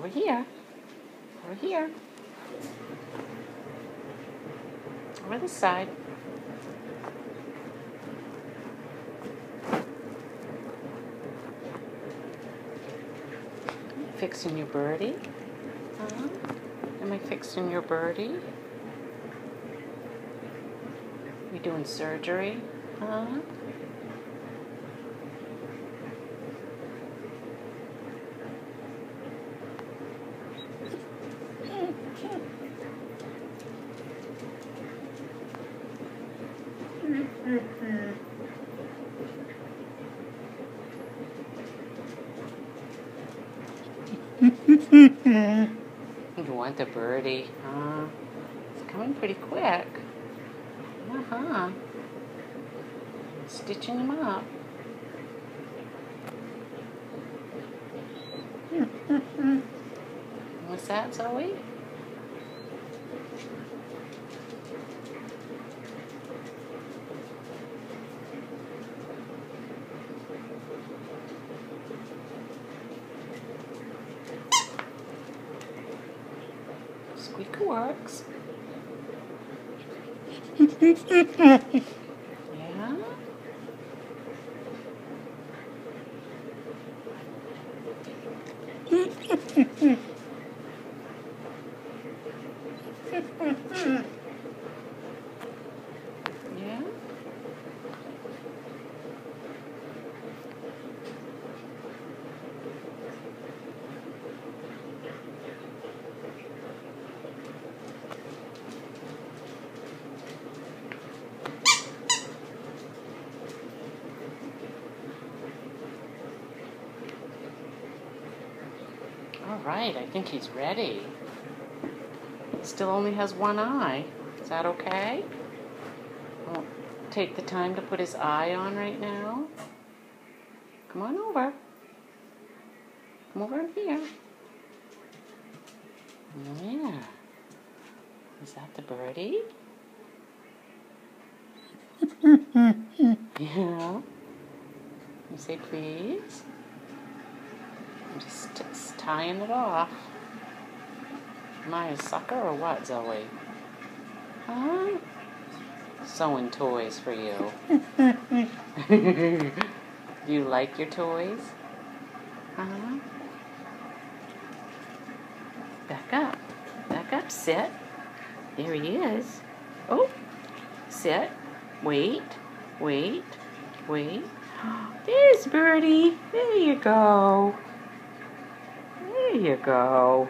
Over here. Over here. Over this side. Fixing your birdie? Am I fixing your birdie? You doing surgery? You want the birdie, huh? It's coming pretty quick. Stitching him up. What's that, Zoe? Squeaker works. Yeah? Yeah? All right, I think he's ready. Still only has one eye. Is that okay? I'll take the time to put his eye on right now. Come on over. Come over in here. Yeah. Is that the birdie? Yeah. You say please? I'm just tying it off. Am I a sucker or what, Zoe? Huh? Sewing toys for you. Do you like your toys? Uh-huh. Back up. Back up. Sit. There he is. Oh. Sit. Wait. Wait. Wait. There's Birdie. There you go. There you go.